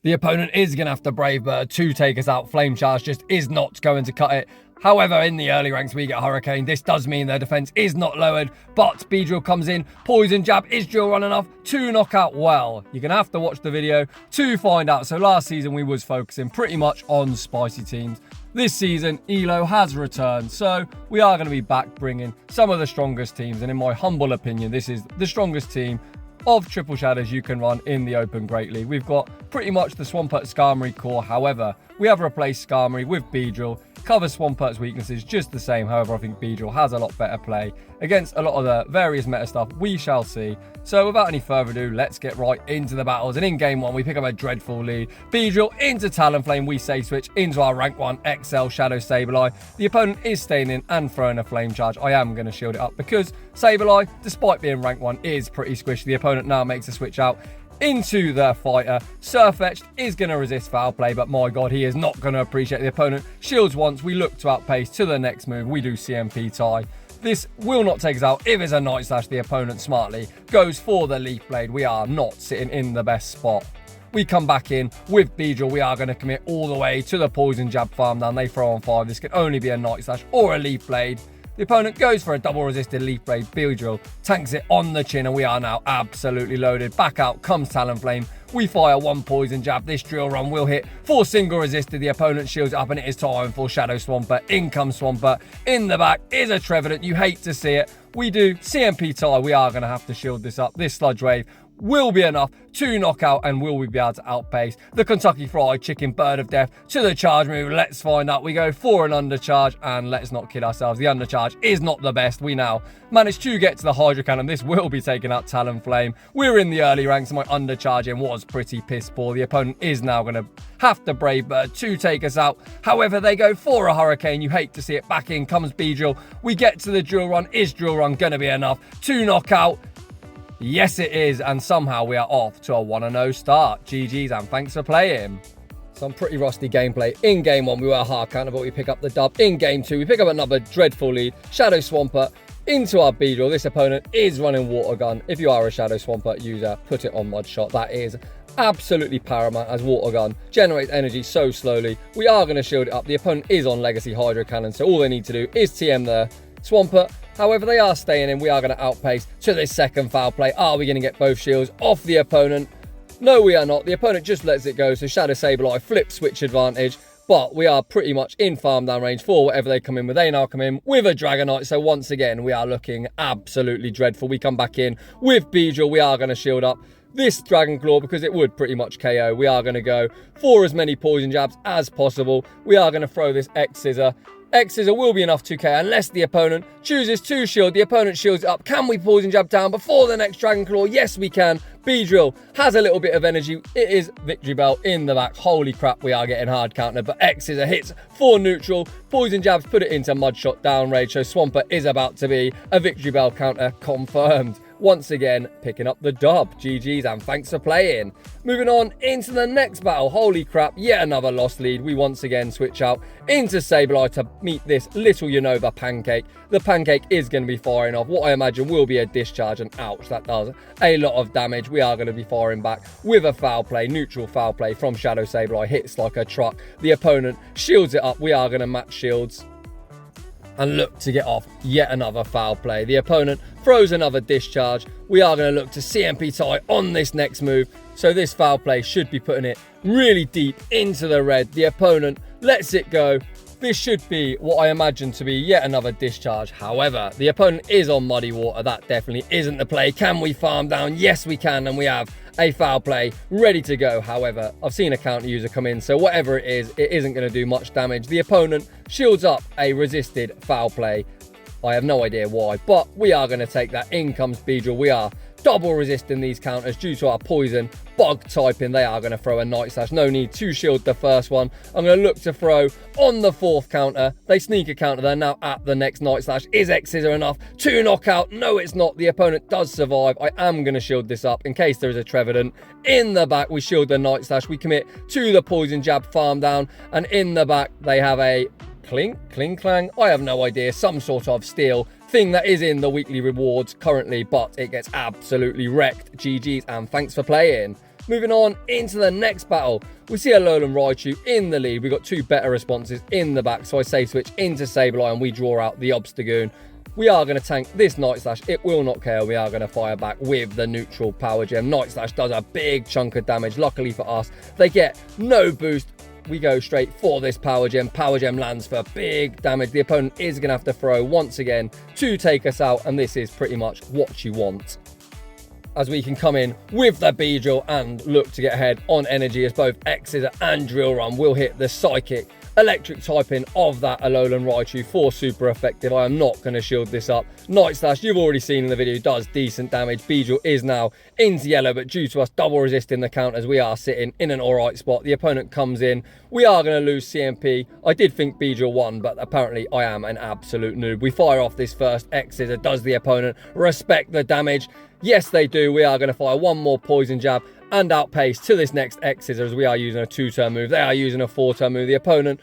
The opponent is going to have to Brave Bird to take us out. Flame Charge just is not going to cut it. However, in the early ranks, we get Hurricane. This does mean their defense is not lowered, but Beedrill comes in. Poison Jab. Is Drill Run enough to knock out? Well, you're going to have to watch the video to find out. So last season, we was focusing pretty much on spicy teams. This season, Elo has returned, so we are going to be back bringing some of the strongest teams. And in my humble opinion, this is the strongest team of Triple Shadows you can run in the Open Great League. We've got pretty much the Swampert Skarmory core. However, we have replaced Skarmory with Beedrill. Covers Swampert's weaknesses just the same. However, I think Beedrill has a lot better play against a lot of the various meta stuff. We shall see. So without any further ado, let's get right into the battles. And in game 1, we pick up a dreadful lead. Beedrill into Talonflame. We safe switch into our rank 1 XL Shadow Sableye. The opponent is staying in and throwing a Flame Charge. I am going to shield it up because Sableye, despite being rank 1, is pretty squishy. The opponent now makes a switch out into the fighter. Surfetched is going to resist foul play, but my god, he is not going to appreciate the opponent. Shields once, we look to outpace to the next move. We do CMP tie. This will not take us out. If it's a Night Slash, the opponent smartly goes for the Leaf Blade. We are not sitting in the best spot. We come back in with Beedrill. We are going to commit all the way to the Poison Jab farm down. They throw on 5. This can only be a Night Slash or a Leaf Blade. The opponent goes for a double resisted Leaf Blade. Beedrill tanks it on the chin, and we are now absolutely loaded. Back out comes Talonflame. We fire 1 Poison Jab. This Drill Run will hit for single resisted. The opponent shields it up, and it is time for Shadow Swampert. In comes Swampert. In the back is a Trevenant. You hate to see it. We do CMP tie. We are going to have to shield this up. This Sludge Wave will be enough to knock out, and will we be able to outpace the Kentucky Fried Chicken Bird of Death to the charge move? Let's find out. We go for an undercharge, and let's not kid ourselves. The undercharge is not the best. We now manage to get to the Hydro Cannon. This will be taking out Talonflame. We're in the early ranks, and my undercharging was pretty piss poor. The opponent is now going to have to Brave Bird to take us out. However, they go for a Hurricane. You hate to see it. Back in comes Beedrill. We get to the Drill Run. Is Drill Run going to be enough to knock out? Yes, it is, and somehow we are off to a 1-0 start. GG's, and thanks for playing. Some pretty rusty gameplay. In game 1, we were hard counter, but we pick up the dub. In game 2, we pick up another dreadful lead. Shadow Swampert into our Beedrill. This opponent is running Water Gun. If you are a Shadow Swampert user, put it on Mud Shot. That is absolutely paramount, as Water Gun generates energy so slowly. We are going to shield it up. The opponent is on Legacy Hydro Cannon, so all they need to do is TM the Swampert. However, they are staying in. We are going to outpace to this second foul play. Are we going to get both shields off the opponent? No, we are not. The opponent just lets it go. So Shadow Sableye flip switch advantage. But we are pretty much in farm down range for whatever they come in with. They now come in with a Dragonite. So once again, we are looking absolutely dreadful. We come back in with Beedrill. We are going to shield up this Dragon Claw because it would pretty much KO. We are going to go for as many Poison Jabs as possible. We are going to throw this X-Scissor. X-Scissor will be enough to KO unless the opponent chooses to shield. The opponent shields it up. Can we Poison Jab down before the next Dragon Claw? Yes, we can. Beedrill has a little bit of energy. It is Victory Bell in the back. Holy crap, we are getting hard countered. But X-Scissor hits for neutral. Poison Jabs put it into Mud Shot down rage. So Swampert is about to be a Victory Bell counter confirmed. Once again, picking up the dub. GG's, and thanks for playing. Moving on into the next battle. Holy crap, yet another lost lead. We once again switch out into Sableye to meet this little Unova Pancake. The Pancake is going to be firing off what I imagine will be a discharge, and ouch, that does a lot of damage. We are going to be firing back with a foul play, neutral foul play from Shadow Sableye. Hits like a truck. The opponent shields it up. We are going to match shields and look to get off yet another foul play. The opponent throws another discharge. We are going to look to CMP tie on this next move. So this foul play should be putting it really deep into the red. The opponent lets it go. This should be what I imagine to be yet another discharge. However, the opponent is on Muddy Water. That definitely isn't the play. Can we farm down? Yes, we can. And we have a foul play ready to go. However, I've seen a counter user come in, so whatever it isn't going to do much damage. The opponent shields up a resisted foul play. I have no idea why, but we are going to take that. In comes Beedrill. We are double resisting these counters due to our poison bug typing. They are going to throw a Night Slash. No need to shield the first one. I'm going to look to throw on the fourth counter. They sneak a counter. They're now at the next Night Slash. Is X-Scissor enough to knock out? No, it's not. The opponent does survive. I am going to shield this up in case there is a Trevenant. In the back, we shield the Night Slash. We commit to the Poison Jab farm down. And in the back, they have a cling clang. I have no idea. Some sort of steel thing that is in the weekly rewards currently, but it gets absolutely wrecked. GG's, and thanks for playing. Moving on into the next battle, we see Alolan Raichu in the lead. We've got two better responses in the back, so I say switch into Sableye and we draw out the Obstagoon. We are going to tank this Night Slash. It will not KO. We are going to fire back with the neutral Power Gem. Night Slash does a big chunk of damage. Luckily for us, they get no boost. We go straight for this Power Gem. Power Gem lands for big damage. The opponent is going to have to throw once again to take us out, and this is pretty much what you want, as we can come in with the Beedrill and look to get ahead on energy, as both X-Scissor and Drill Run will hit the Psychic electric typing of that Alolan Raichu for super effective. I am not going to shield this up. Night Slash, you've already seen in the video, does decent damage. Beedrill is now into yellow, but due to us double resisting the counters, we are sitting in an alright spot. The opponent comes in. We are going to lose CMP. I did think Beedrill won, but apparently I am an absolute noob. We fire off this first X-Scissor. Does the opponent respect the damage? Yes, they do. We are going to fire one more Poison Jab and outpace to this next X-Scissor, as we are using a 2-turn move. They are using a 4-turn move. The opponent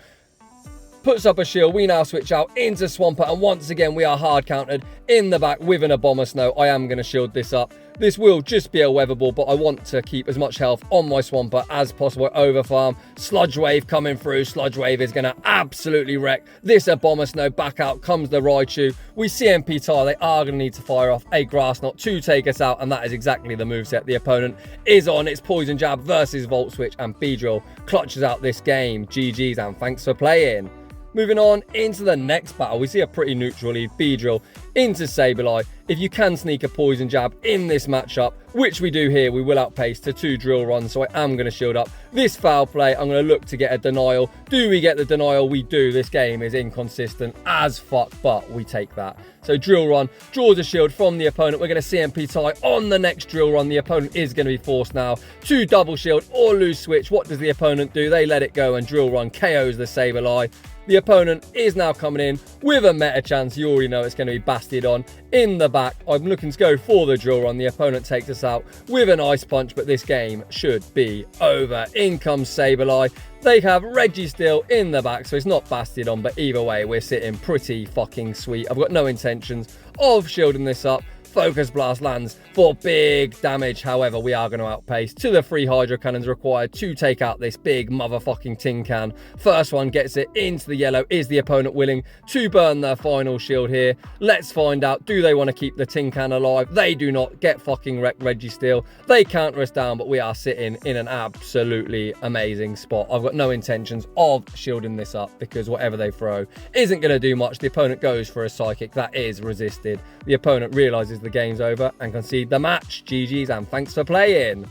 puts up a shield. We now switch out into Swampert, and once again we are hard countered in the back with an Abomasnow. I am going to shield this up. This will just be a weather ball, but I want to keep as much health on my Swampert as possible. Over farm, Sludge Wave coming through. Sludge Wave is going to absolutely wreck this Abomasnow. Back out comes the Raichu. We CMP tile. They are going to need to fire off a Grass Knot to take us out, and that is exactly the moveset the opponent is on. It's Poison Jab versus Volt Switch, and Beedrill clutches out this game. GG's, and thanks for playing. Moving on into the next battle, we see a pretty neutral lead. Beedrill into Sableye. If you can sneak a Poison Jab in this matchup, which we do here, we will outpace to 2 Drill Runs, so I am going to shield up this foul play. I'm going to look to get a denial. Do we get the denial? We do. This game is inconsistent as fuck, but we take that. So Drill Run draws a shield from the opponent. We're going to CMP tie on the next Drill Run. The opponent is going to be forced now to double shield or lose switch. What does the opponent do? They let it go, and Drill Run KOs the Sableye. The opponent is now coming in with a meta chance. You already know it's going to be Bastiodon in the back. I'm looking to go for the Drill Run. The opponent takes us out with an Ice Punch, but this game should be over. In comes Sableye. They have Registeel in the back, so it's not Bastiodon, but either way, we're sitting pretty fucking sweet. I've got no intentions of shielding this up. Focus Blast lands for big damage. However, we are going to outpace to the 3 Hydro Cannons required to take out this big motherfucking tin can. First one gets it into the yellow. Is the opponent willing to burn their final shield here? Let's find out. Do they want to keep the tin can alive? They do not. Get fucking wrecked, Registeel. They counter us down, but we are sitting in an absolutely amazing spot. I've got no intentions of shielding this up because whatever they throw isn't going to do much. The opponent goes for a Psychic. That is resisted. The opponent realizes the game's over and concede the match. GG's, and thanks for playing.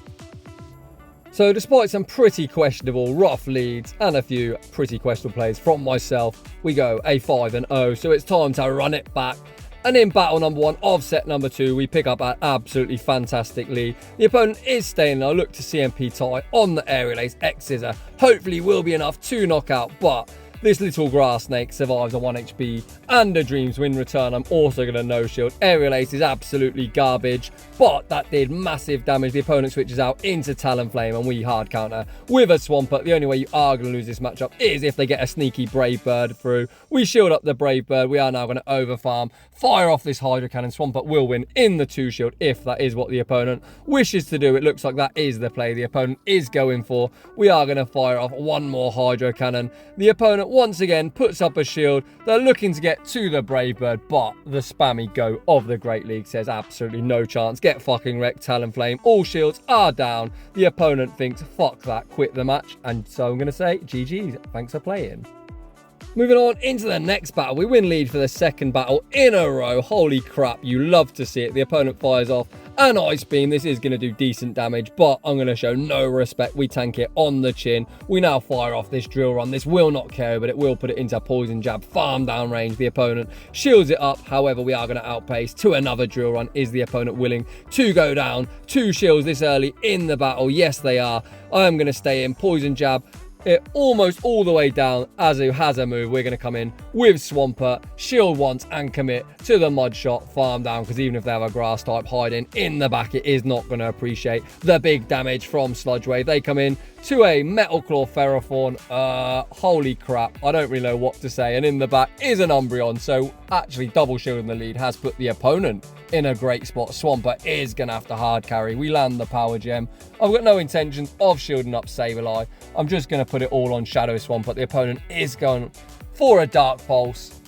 So despite some pretty questionable rough leads and a few pretty questionable plays from myself, we go a 5-0, so it's time to run it back. And in battle number 1 of set number 2, we pick up an absolutely fantastic lead. The opponent is staying, and I look to CMP tie on the Aerial Ace. X-Scissor hopefully will be enough to knock out, but this little grass snake survives a 1 HP and a Dreams Win return. I'm also going to no shield. Aerial Ace is absolutely garbage, but that did massive damage. The opponent switches out into Talonflame, and we hard counter with a Swampert. The only way you are going to lose this matchup is if they get a sneaky Brave Bird through. We shield up the Brave Bird. We are now going to overfarm, fire off this Hydro Cannon. Swampert will win in the 2 shield if that is what the opponent wishes to do. It looks like that is the play the opponent is going for. We are going to fire off one more Hydro Cannon. The opponent once again puts up a shield. They're looking to get to the Brave Bird, but the spammy go of the Great League says absolutely no chance. Get fucking wrecked, Talonflame. All shields are down. The opponent thinks, fuck that, quit the match. And so I'm going to say, GG's. Thanks for playing. Moving on into the next battle, we win lead for the second battle in a row. Holy crap, you love to see it. The opponent fires off an Ice Beam. This is going to do decent damage, but I'm going to show no respect. We tank it on the chin. We now fire off this Drill Run. This will not KO, but it will put it into Poison Jab, farm down range. The opponent shields it up. However, we are going to outpace to another Drill Run. Is the opponent willing to go down 2 shields this early in the battle? Yes, they are. I am going to stay in. Poison Jab it almost all the way down. Azu has a move. We're going to come in with Swampert, shield once and commit to the Mud Shot, farm down, because even if they have a grass type hiding in the back, it is not going to appreciate the big damage from Sludge Wave. They come in to a Metal Claw Ferrothorn. Holy crap, I don't really know what to say. And in the back is an Umbreon, so actually double shield in the lead has put the opponent in a great spot. Swampert is going to have to hard carry. We land the Power Gem. I've got no intentions of shielding up Sableye. I'm just going to put it all on Shadow Swampert. The opponent is going for a Dark Pulse,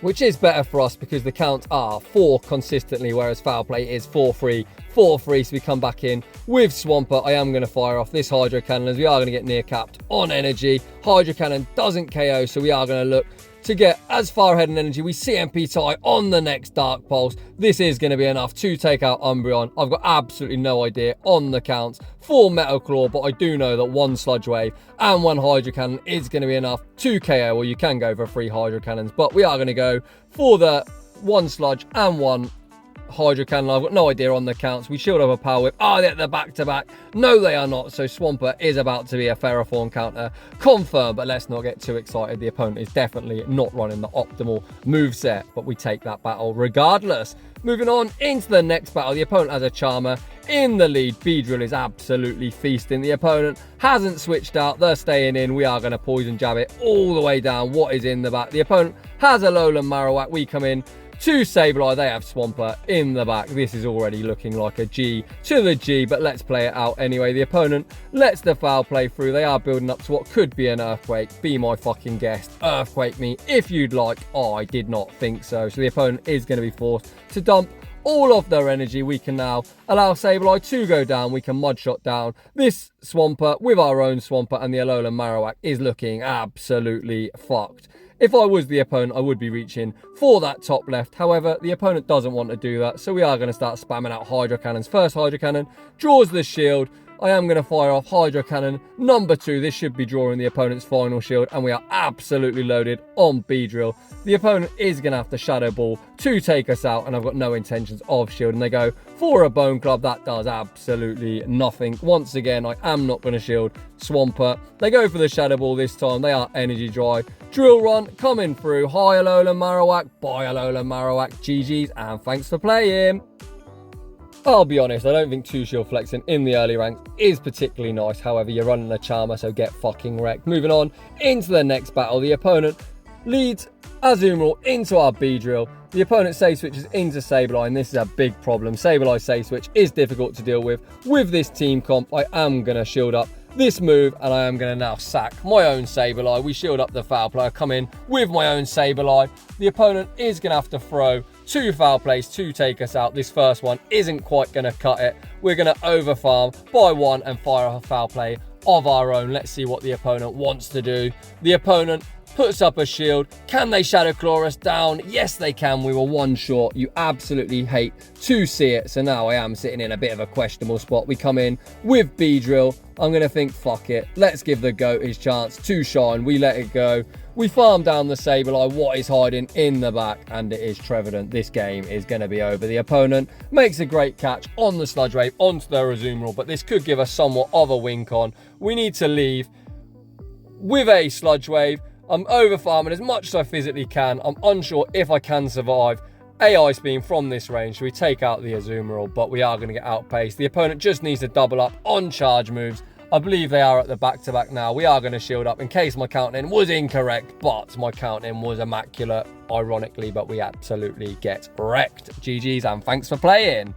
which is better for us because the counts are 4 consistently, whereas Foul Play is 4-3, 4-3. So we come back in with Swampert. I am going to fire off this Hydro Cannon as we are going to get near capped on energy. Hydro Cannon doesn't KO, so we are going to look to get as far ahead in energy. We CMP tie on the next Dark Pulse. This is going to be enough to take out Umbreon. I've got absolutely no idea on the counts for Metal Claw, but I do know that 1 Sludge Wave and 1 Hydro Cannon is going to be enough to KO, or you can go for 3 Hydro Cannons, but we are going to go for the 1 Sludge and 1 Hydro Cannon. I've got no idea on the counts. We shield up a Power Whip. Are they at the back-to-back? No, they are not. So Swampert is about to be a Ferrothorn counter. Confirmed, but let's not get too excited. The opponent is definitely not running the optimal moveset, but we take that battle regardless. Moving on into the next battle, the opponent has a Charmer in the lead. Beedrill is absolutely feasting. The opponent hasn't switched out. They're staying in. We are going to Poison Jab it all the way down. What is in the back? The opponent has a Alolan Marowak. We come in to Sableye. They have Swampert in the back. This is already looking like a G to the G, but let's play it out anyway. The opponent lets the Foul Play through. They are building up to what could be an Earthquake. Be my fucking guest. Earthquake me if you'd like. Oh, I did not think so. So the opponent is going to be forced to dump all of their energy. We can now allow Sableye to go down. We can Mud Shot down this Swampert with our own Swampert, and the Alolan Marowak is looking absolutely fucked. If I was the opponent, I would be reaching for that top left. However, the opponent doesn't want to do that, so we are going to start spamming out Hydro Cannons. First Hydro Cannon draws the shield. I am going to fire off Hydro Cannon number 2. This should be drawing the opponent's final shield, and we are absolutely loaded on Beedrill. The opponent is going to have to Shadow Ball to take us out, and I've got no intentions of shielding. They go for a Bone Club. That does absolutely nothing. Once again, I am not going to shield Swampert. They go for the Shadow Ball this time. They are energy dry. Drill Run coming through. Hi, Alolan Marowak. Bye, Alolan Marowak. GG's, and thanks for playing. I'll be honest, I don't think 2 shield flexing in the early ranks is particularly nice. However, you're running a Charmer, so get fucking wrecked. Moving on into the next battle, the opponent leads Azumarill into our Beedrill. The opponent save switches into Sableye, and this is a big problem. Sableye save switch is difficult to deal with. With this team comp, I am going to shield up this move, and I am going to now sack my own Sableye. We shield up the Foul Play. I come in with my own Sableye. The opponent is going to have to throw 2 Foul Plays to take us out. This first one isn't quite going to cut it. We're going to overfarm by 1 and fire a Foul Play of our own. Let's see what the opponent wants to do. The opponent puts up a shield. Can they Shadow Claw us down? Yes, they can. We were 1 short. You absolutely hate to see it. So now I am sitting in a bit of a questionable spot. We come in with Beedrill. I'm going to think, fuck it. Let's give the GOAT his chance to shine. We let it go. We farm down the Sableye. What is hiding in the back? And it is Trevenant. This game is going to be over. The opponent makes a great catch on the Sludge Wave onto the Azumarill, but this could give us somewhat of a win con. We need to leave with a Sludge Wave. I'm over farming as much as I physically can. I'm unsure if I can survive a Ice Beam from this range. So we take out the Azumarill, but we are going to get outpaced. The opponent just needs to double up on charge moves. I believe they are at the back-to-back now. We are going to shield up in case my count-in was incorrect, but my count-in was immaculate, ironically, but we absolutely get wrecked. GG's, and thanks for playing.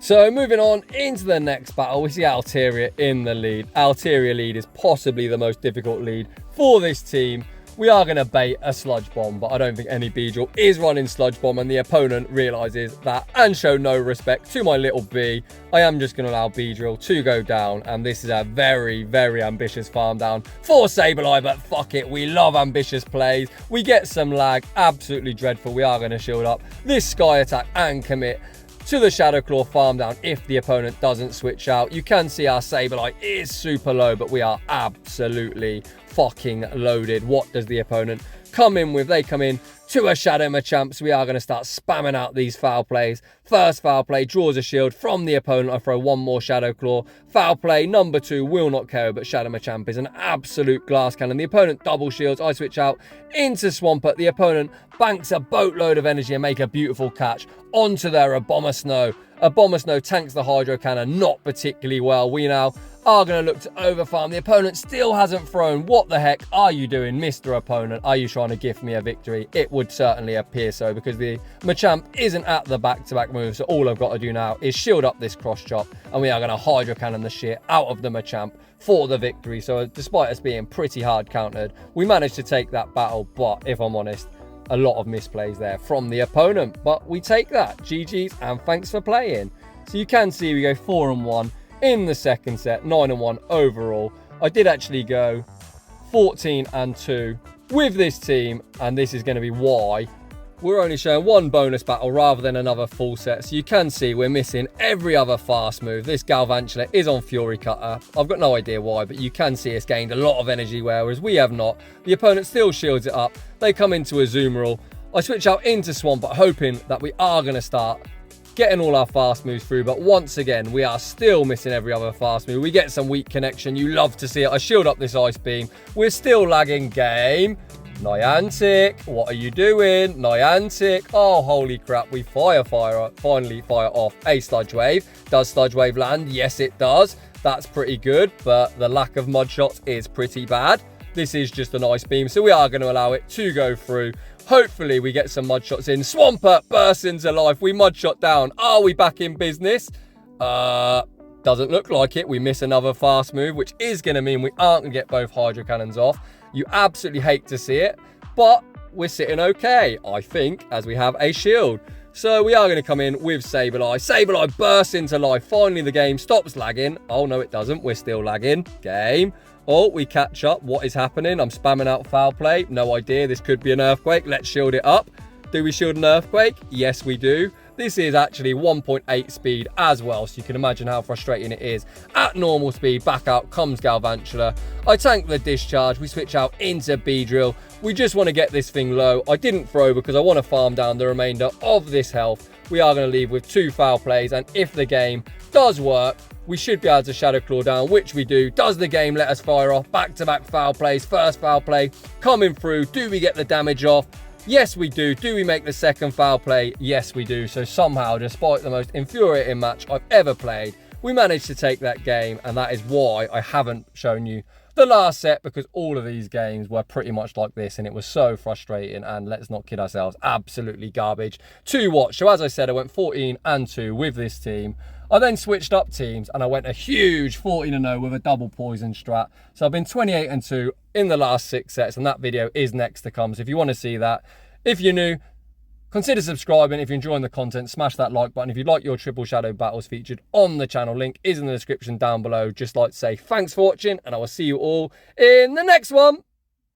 So moving on into the next battle, we see Altaria in the lead. Altaria lead is possibly the most difficult lead for this team. We are going to bait a Sludge Bomb, but I don't think any Beedrill is running Sludge Bomb, and the opponent realises that and show no respect to my little B. I am just going to allow Beedrill to go down, and this is a very, very ambitious farm down for Sableye, but fuck it, we love ambitious plays. We get some lag, absolutely dreadful. We are going to shield up this Sky Attack and commit to the Shadow Claw farm down if the opponent doesn't switch out. You can see our Sableye is super low, but we are absolutely fucking loaded. What does the opponent come in with? They come in to a Shadow Machamp, so we are going to start spamming out these Foul Plays. First Foul Play draws a shield from the opponent. I throw 1 more Shadow Claw. Foul Play number 2 will not KO, but Shadow Machamp is an absolute glass cannon. The opponent double shields. I switch out into Swampert. The opponent banks a boatload of energy and make a beautiful catch onto their Abomasnow. Abomasnow tanks the Hydro Cannon not particularly well. We now are going to look to overfarm. The opponent still hasn't thrown. What the heck are you doing, Mr. Opponent? Are you trying to gift me a victory? It would certainly appear so, because the Machamp isn't at the back-to-back move, so all I've got to do now is shield up this cross chop, and we are going to Hydro Cannon the shit out of the Machamp for the victory. So despite us being pretty hard countered, we managed to take that battle, but if I'm honest, a lot of misplays there from the opponent, but we take that. GG's and thanks for playing. So you can see we go 4-1 in the second set, 9-1 overall. I did actually go 14-2 with this team, and this is going to be why we're only showing one bonus battle rather than another full set. So you can see we're missing every other fast move. This Galvantula is on Fury Cutter. I've got no idea why, but you can see it's gained a lot of energy, whereas we have not. The opponent still shields it up. They come into a Azumarill. I switch out into Swampert, hoping that we are going to start getting all our fast moves through, but once again we are still missing every other fast move. We get some weak connection. You love to see it. I shield up this Ice Beam. We're still lagging. Game. Niantic, what are you doing? Niantic, oh holy crap, we finally fire off a Sludge Wave. Does Sludge Wave land? Yes it does. That's pretty good, but the lack of mud shots is pretty bad. This is just an Ice Beam, so we are going to allow it to go through. Hopefully we get some mud shots in. Swampert bursts into life. We mud shot down. Are we back in business? Doesn't look like it. We miss another fast move, which is going to mean we aren't going to get both Hydro Cannons off. You absolutely hate to see it, but we're sitting okay, I think, as we have a shield. So we are going to come in with Sableye. Sableye bursts into life. Finally, the game stops lagging. Oh, no, it doesn't. We're still lagging. Game. Oh, we catch up. What is happening? I'm spamming out foul play. No idea. This could be an earthquake. Let's shield it up. Do we shield an earthquake? Yes, we do. This is actually 1.8 speed as well, so you can imagine how frustrating it is. At normal speed, back out comes Galvantula. I tank the discharge. We switch out into Beedrill. We just want to get this thing low. I didn't throw because I want to farm down the remainder of this health. We are going to leave with 2 foul plays, and if the game does work, we should be able to Shadow Claw down, which we do. Does the game let us fire off? Back-to-back foul plays. First foul play coming through. Do we get the damage off? Yes, we do. Do we make the second foul play? Yes, we do. So somehow, despite the most infuriating match I've ever played, we managed to take that game, and that is why I haven't shown you the last set, because all of these games were pretty much like this, and it was so frustrating, and let's not kid ourselves, absolutely garbage to watch. So as I said, I went 14-2 with this team. I then switched up teams, and I went a huge 14-0 with a double poison strat. So I've been 28-2 in the last 6 sets, and that video is next to come. So if you want to see that, if you're new, consider subscribing. If you're enjoying the content, smash that like button. If you'd like your Triple Shadow battles featured on the channel, link is in the description down below. Just like to say thanks for watching, and I will see you all in the next one.